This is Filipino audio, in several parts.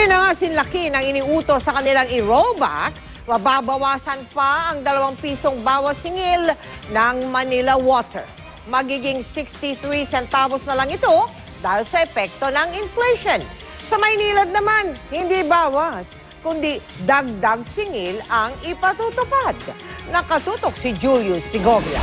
Ngayon na nga sinlaki ng iniutos sa kanilang i-rollback, mababawasan pa ang 2 pisong bawas singil ng Manila Water. Magiging 63 centavos na lang ito dahil sa epekto ng inflation. Sa Maynilad naman, hindi bawas, kundi dagdag singil ang ipatutupad. Nakatutok si Julius Segovia.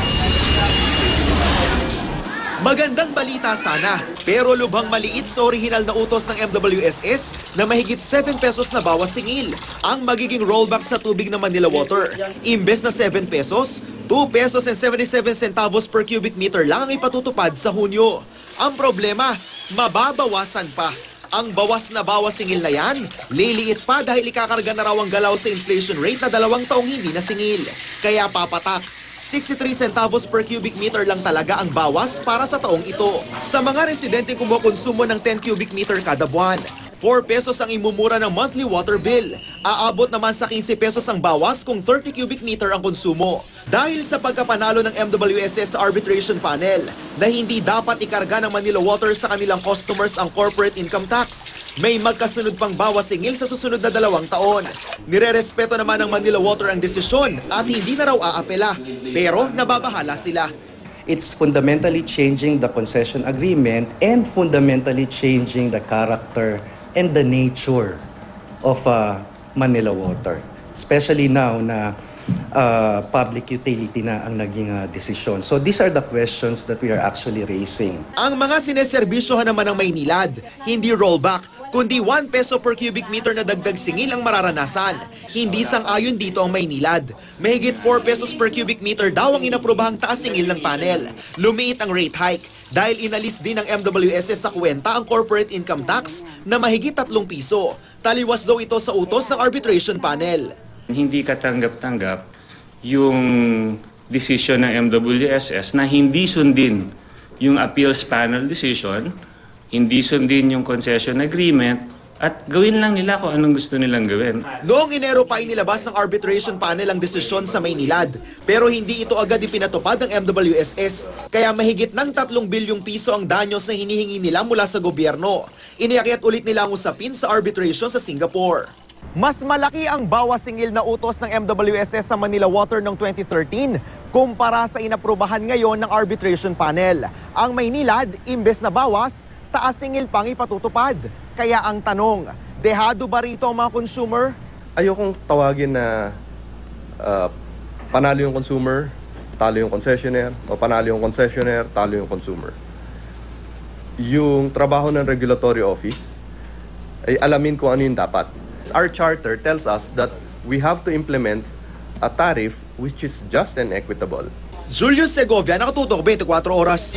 Magandang balita sana, pero lubhang maliit sa orihinal na utos ng MWSS na mahigit 7 pesos na bawas singil ang magiging rollback sa tubig ng Manila Water. Imbes na 7 pesos, 2 pesos and 77 centavos per cubic meter lang ang ipatutupad sa Hunyo. Ang problema, mababawasan pa. Ang bawas na bawas singil na yan, liliit pa dahil ikakarga na raw ang galaw sa inflation rate na 2 taong hindi na singil. Kaya papatak. 63 centavos per cubic meter lang talaga ang bawas para sa taong ito. Sa mga residenteng kumukonsumo ng 10 cubic meter kada buwan, 4 pesos ang imumura ng monthly water bill. Aabot naman sa 15 pesos ang bawas kung 30 cubic meter ang konsumo. Dahil sa pagkapanalo ng MWSS sa arbitration panel na hindi dapat ikarga ng Manila Water sa kanilang customers ang corporate income tax, may magkasunod pang bawas singil sa susunod na 2 taon. Nirerespeto naman ng Manila Water ang desisyon at hindi na raw aapela, pero nababahala sila. It's fundamentally changing the concession agreement and fundamentally changing the character and the nature of Manila Water. Especially now na public utility na ang naging desisyon. So these are the questions that we are actually raising. Ang mga sineserbisyohan naman ng Maynilad, hindi rollback, kundi 1 peso per cubic meter na dagdag singil ang mararanasan. Hindi sang-ayon dito ang Maynilad. Mahigit 4 pesos per cubic meter daw ang inaprobahang taas singil ng panel. Lumiit ang rate hike dahil inalis din ng MWSS sa kwenta ang corporate income tax na mahigit 3 piso. Taliwas daw ito sa utos ng arbitration panel. Hindi katanggap-tanggap yung decision ng MWSS na hindi sundin yung appeals panel decision, hindi sundin yung concession agreement, at gawin lang nila kung anong gusto nilang gawin. Noong Enero pa inilabas ng arbitration panel ang desisyon sa Maynilad, pero hindi ito agad ipinatupad ng MWSS, kaya mahigit ng 3 bilyong piso ang danyos na hinihingi nila mula sa gobyerno. Iniakyat ulit nila ang usapin sa arbitration sa Singapore. Mas malaki ang bawas singil na utos ng MWSS sa Manila Water noong 2013 kumpara sa inaprubahan ngayon ng arbitration panel. Ang Maynilad, imbes na bawas, taas singil pang ipatutupad. Kaya ang tanong, dehado ba rito ang mga consumer? Ayokong tawagin na panalo yung consumer, talo yung concessionaire, o panalo yung concessionaire, talo yung consumer. Yung trabaho ng regulatory office ay alamin kung ano yung dapat. Our charter tells us that we have to implement a tariff which is just and equitable. Julius Segovia, Nakatutok, 24 Oras.